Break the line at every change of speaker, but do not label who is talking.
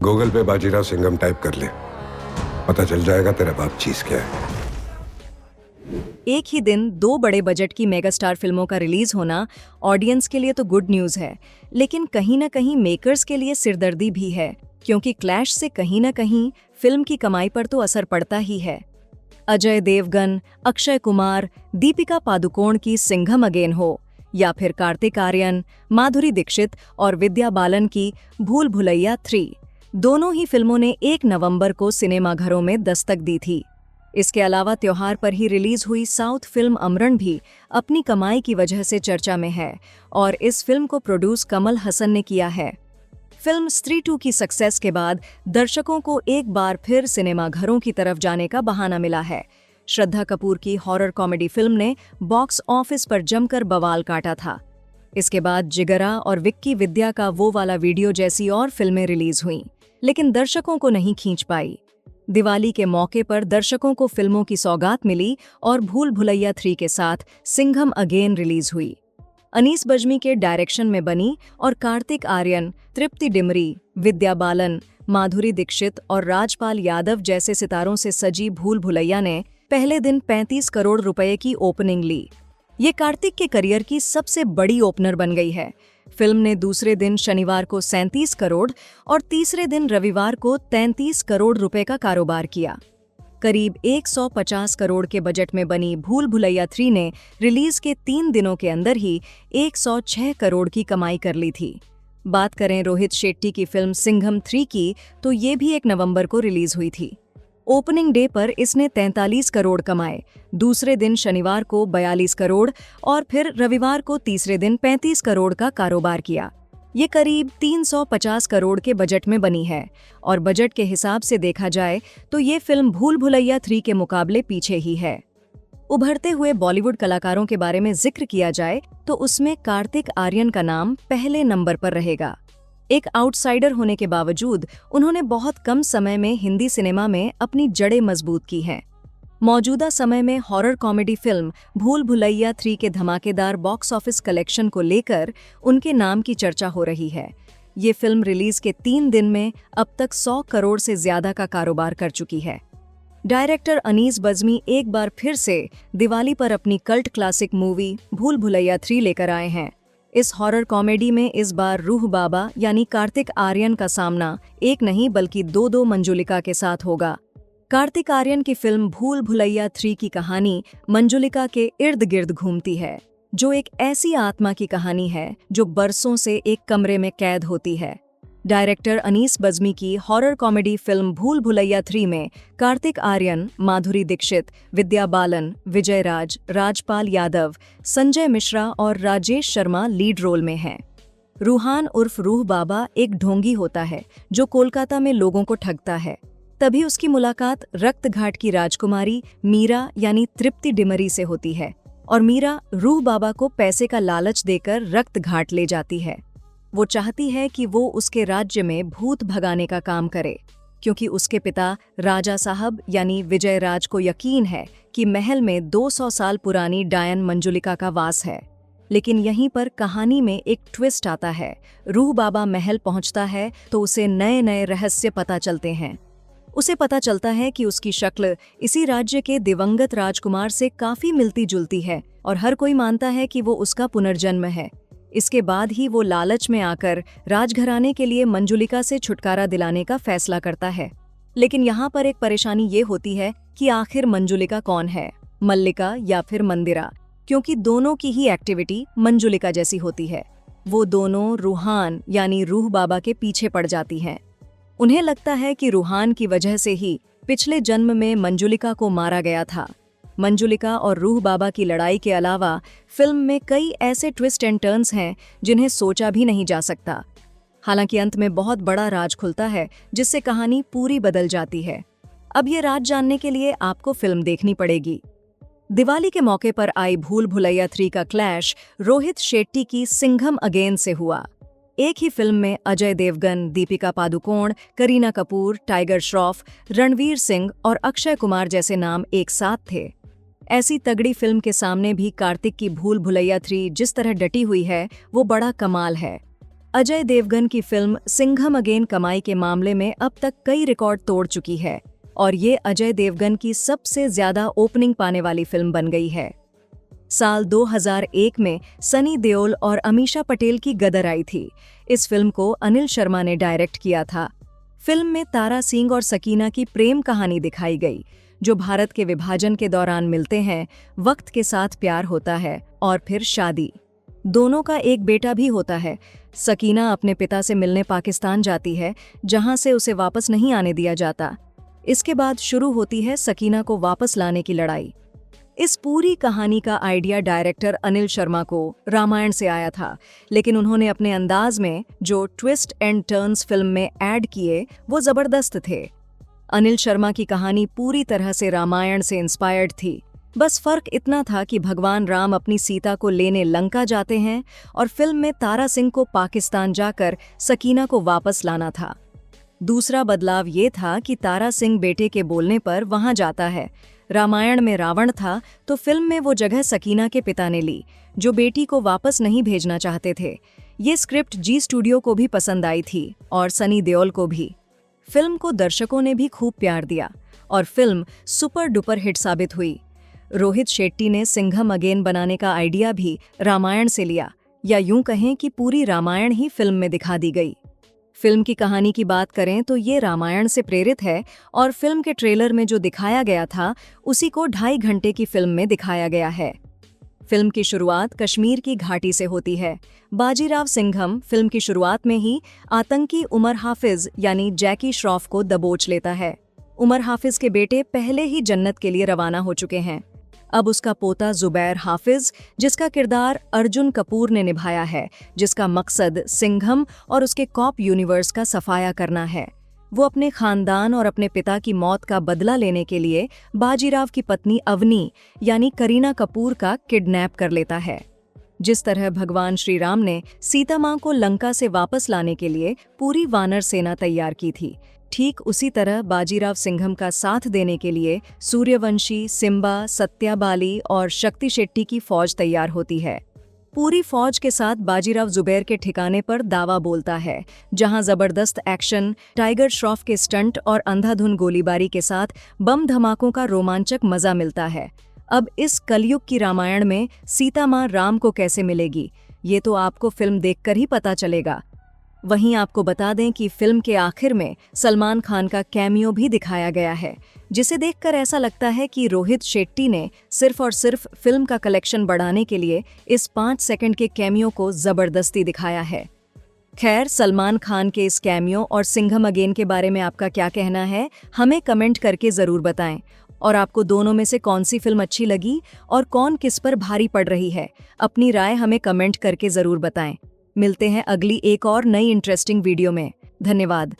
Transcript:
Google पे Bajirao Singham type कर ले, पता चल जाएगा तेरा बाप चीज क्या है।
एक ही दिन दो बड़े बजट की मेगास्टार फिल्मों का रिलीज होना ऑडियंस के लिए तो गुड न्यूज है, लेकिन कहीं ना कहीं मेकर्स के लिए सिरदर्दी भी है, क्योंकि क्लैश से कहीं ना कहीं फिल्म की कमाई पर तो असर पड़ता ही है। अजय देवगन, अक्षय कुमार, दीपिका पादुकोण की सिंघम अगेन हो, या फिर कार्तिक आर्यन, माधुरी दीक्षित और विद्या बालन की भूल भुलैया 3, दोनों ही फिल्मों ने 1 नवंबर को सिनेमाघरों में दस्तक दी थी। इसके अलावा त्योहार पर ही रिलीज हुई साउथ फिल्म अमरण भी अपनी कमाई की वजह से चर्चा में है, और इस फिल्म को प्रोड्यूस कमल हसन ने किया है। फिल्म स्त्री 2 की सक्सेस के बाद दर्शकों को एक बार फिर सिनेमाघरों की तरफ जाने का बहाना मिला है। श्रद्धा कपूर की हॉरर कॉमेडी फिल्म ने बॉक्स ऑफिस पर जमकर बवाल काटा था। इसके बाद जिगरा और विक्की विद्या का वो वाला वीडियो जैसी और फिल्में रिलीज हुईं, लेकिन दर्शकों को नहीं खींच पाई। दिवाली के मौके पर दर्शकों को फिल्मों की सौगात मिली और भूल भुलैया 3 के साथ सिंघम अगेन रिलीज हुई। अनीस बज्मी के डायरेक्शन में बनी और कार्तिक आर्यन, तृप्ति डिमरी, विद्या बालन, माधुरी दीक्षित और राजपाल यादव जैसे सितारों से सजी भूल भुलैया ने पहले दिन 35 करोड़ रुपए की ओपनिंग ली। ये कार्तिक के करियर की सबसे बड़ी ओपनर बन गई है। फिल्म ने दूसरे दिन शनिवार को 37 करोड़ और तीसरे दिन रविवार को 33 करोड़ रुपए का कारोबार किया। करीब 150 करोड़ के बजट में बनी भूल भुलैया 3 ने रिलीज के 3 दिनों के अंदर ही 106 करोड़ की कमाई कर ली थी। बात करें रोहित शेट्टी की फिल्म सिंघम 3 की, तो ये भी 1 नवंबर को रिलीज हुई थी। ओपनिंग डे पर इसने 43 करोड़ कमाए, दूसरे दिन शनिवार को 42 करोड़ और फिर रविवार को तीसरे दिन 35 करोड़ का कारोबार किया। ये करीब 350 करोड़ के बजट में बनी है, और बजट के हिसाब से देखा जाए तो ये फिल्म भूल भुलैया 3 के मुकाबले पीछे ही है। उभरते हुए बॉलीवुड कलाकारों के बारे में जिक्र किया जाए तो उसमें कार्तिक आर्यन का नाम पहले नंबर पर रहेगा। एक आउटसाइडर होने के बावजूद उन्होंने बहुत कम समय में हिंदी सिनेमा में अपनी जड़ें मजबूत की हैं। मौजूदा समय में हॉरर कॉमेडी फिल्म भूल भुलैया 3 के धमाकेदार बॉक्स ऑफिस कलेक्शन को लेकर उनके नाम की चर्चा हो रही है। ये फिल्म रिलीज के 3 दिन में अब तक 100 करोड़ से ज्यादा का कारोबार कर चुकी है। डायरेक्टर अनीस बज्मी एक बार फिर से दिवाली पर अपनी कल्ट क्लासिक मूवी भूल भुलैया 3 लेकर आए हैं। इस हॉरर कॉमेडी में इस बार रूह बाबा यानी कार्तिक आर्यन का सामना एक नहीं बल्कि दो मंजुलिका के साथ होगा। कार्तिक आर्यन की फिल्म भूल भुलैया 3 की कहानी मंजुलिका के इर्द गिर्द घूमती है, जो एक ऐसी आत्मा की कहानी है जो बरसों से एक कमरे में कैद होती है। डायरेक्टर अनीस बज्मी की हॉरर कॉमेडी फिल्म भूल भुलैया 3 में कार्तिक आर्यन, माधुरी दीक्षित, विद्या बालन, विजय राज, राजपाल यादव, संजय मिश्रा और राजेश शर्मा लीड रोल में हैं। रूहान उर्फ रूह बाबा एक ढोंगी होता है जो कोलकाता में लोगों को ठगता है। तभी उसकी मुलाकात रक्त घाट की राजकुमारी मीरा यानी तृप्ति डिमरी से होती है, और मीरा रूह बाबा को पैसे का लालच देकर रक्त घाट ले जाती है। वो चाहती है कि वो उसके राज्य में भूत भगाने का काम करे, क्योंकि उसके पिता राजा साहब यानी विजय राज को यकीन है कि महल में 200 साल पुरानी डायन मंजुलिका का वास है। लेकिन यहीं पर कहानी में एक ट्विस्ट आता है। रूह बाबा महल पहुंचता है तो उसे नए नए रहस्य पता चलते हैं। उसे पता चलता है कि उसकी शक्ल इसी राज्य के दिवंगत राजकुमार से काफी मिलती जुलती है, और हर कोई मानता है कि वो उसका पुनर्जन्म है। इसके बाद ही वो लालच में आकर राजघराने के लिए मंजुलिका से छुटकारा दिलाने का फैसला करता है। लेकिन यहाँ पर एक परेशानी ये होती है कि आखिर मंजुलिका कौन है, मल्लिका या फिर मंदिरा, क्योंकि दोनों की ही एक्टिविटी मंजुलिका जैसी होती है। वो दोनों रूहान यानी रूह बाबा के पीछे पड़ जाती हैं। उन्हें लगता है कि रूहान की वजह से ही पिछले जन्म में मंजुलिका को मारा गया था। मंजुलिका और रूह बाबा की लड़ाई के अलावा फिल्म में कई ऐसे ट्विस्ट एंड टर्न्स हैं जिन्हें सोचा भी नहीं जा सकता। हालांकि अंत में बहुत बड़ा राज खुलता है जिससे कहानी पूरी बदल जाती है। अब ये राज जानने के लिए आपको फिल्म देखनी पड़ेगी। दिवाली के मौके पर आई भूल भुलैया 3 का क्लैश रोहित शेट्टी की सिंघम अगेन से हुआ। एक ही फिल्म में अजय देवगन, दीपिका पादुकोण, करीना कपूर, टाइगर श्रॉफ, रणवीर सिंह और अक्षय कुमार जैसे नाम एक साथ थे। ऐसी तगड़ी फिल्म के सामने भी कार्तिक की भूल भुलैया 3 जिस तरह डटी हुई है वो बड़ा कमाल है। अजय देवगन की फिल्म सिंघम अगेन कमाई के मामले में अब तक कई रिकॉर्ड तोड़ चुकी है और ये अजय देवगन की सबसे ज्यादा ओपनिंग पाने वाली फिल्म बन गई है। साल 2001 में सनी देओल और अमीषा पटेल की गदर आई थी। इस फिल्म को अनिल शर्मा ने डायरेक्ट किया था। फिल्म में तारा सिंह और सकीना की प्रेम कहानी दिखाई गई, जो भारत के विभाजन के दौरान मिलते हैं, वक्त के साथ प्यार होता है और फिर शादी। दोनों का एक बेटा भी होता है। सकीना अपने पिता से मिलने पाकिस्तान जाती है, जहां से उसे वापस नहीं आने दिया जाता। इसके बाद शुरू होती है सकीना को वापस लाने की लड़ाई। इस पूरी कहानी का आइडिया डायरेक्टर अनिल शर्मा को रामायण से आया था, लेकिन उन्होंने अपने अंदाज में जो ट्विस्ट एंड टर्न्स फिल्म में ऐड किए वो जबरदस्त थे। अनिल शर्मा की कहानी पूरी तरह से रामायण से इंस्पायर्ड थी। बस फर्क इतना था कि भगवान राम अपनी सीता को लेने लंका जाते हैं और फिल्म में तारा सिंह को पाकिस्तान जाकर सकीना को वापस लाना था। दूसरा बदलाव ये था कि तारा सिंह बेटे के बोलने पर वहां जाता है। रामायण में रावण था तो फिल्म में वो जगह सकीना के पिता ने ली, जो बेटी को वापस नहीं भेजना चाहते थे। ये स्क्रिप्ट जी स्टूडियो को भी पसंद आई थी और सनी देओल को भी। फिल्म को दर्शकों ने भी खूब प्यार दिया और फिल्म सुपर डुपर हिट साबित हुई। रोहित शेट्टी ने सिंघम अगेन बनाने का आइडिया भी रामायण से लिया, या यूं कहें कि पूरी रामायण ही फिल्म में दिखा दी गई। फिल्म की कहानी की बात करें तो ये रामायण से प्रेरित है और फिल्म के ट्रेलर में जो दिखाया गया था उसी को 2.5 घंटे की फिल्म में दिखाया गया है। फिल्म की शुरुआत कश्मीर की घाटी से होती है। बाजीराव सिंघम फिल्म की शुरुआत में ही आतंकी उमर हाफिज यानी जैकी श्रॉफ को दबोच लेता है। उमर हाफिज के बेटे पहले ही जन्नत के लिए रवाना हो चुके हैं। अब उसका पोता जुबैर हाफिज, जिसका किरदार अर्जुन कपूर ने निभाया है, जिसका मकसद सिंघम और उसके कॉप यूनिवर्स का सफाया करना है। वो अपने खानदान और अपने पिता की मौत का बदला लेने के लिए बाजीराव की पत्नी अवनी यानी करीना कपूर का किडनैप कर लेता है। जिस तरह भगवान श्री राम ने सीता मां को लंका से वापस लाने के लिए पूरी वानर सेना तैयार की थी, ठीक उसी तरह बाजीराव सिंघम का साथ देने के लिए सूर्यवंशी, सिम्बा, सत्याबाली और शक्ति शेट्टी की फौज तैयार होती है। पूरी फौज के साथ बाजीराव जुबैर के ठिकाने पर दावा बोलता है, जहां जबरदस्त एक्शन, टाइगर श्रॉफ के स्टंट और अंधाधुन गोलीबारी के साथ बम धमाकों का रोमांचक मजा मिलता है। अब इस कलयुग की रामायण में सीता मां राम को कैसे मिलेगी, ये तो आपको फिल्म देखकर ही पता चलेगा। वहीं आपको बता दें कि फिल्म के आखिर में सलमान खान का कैमियो भी दिखाया गया है, जिसे देखकर ऐसा लगता है कि रोहित शेट्टी ने सिर्फ और सिर्फ फिल्म का कलेक्शन बढ़ाने के लिए इस 5 सेकंड के कैमियो को जबरदस्ती दिखाया है। खैर, सलमान खान के इस कैमियो और सिंघम अगेन के बारे में आपका क्या कहना है, हमें कमेंट करके ज़रूर बताएं। और आपको दोनों में से कौन सी फिल्म अच्छी लगी और कौन किस पर भारी पड़ रही है, अपनी राय हमें कमेंट करके ज़रूर बताएं। मिलते हैं अगली एक और नई इंटरेस्टिंग वीडियो में। धन्यवाद।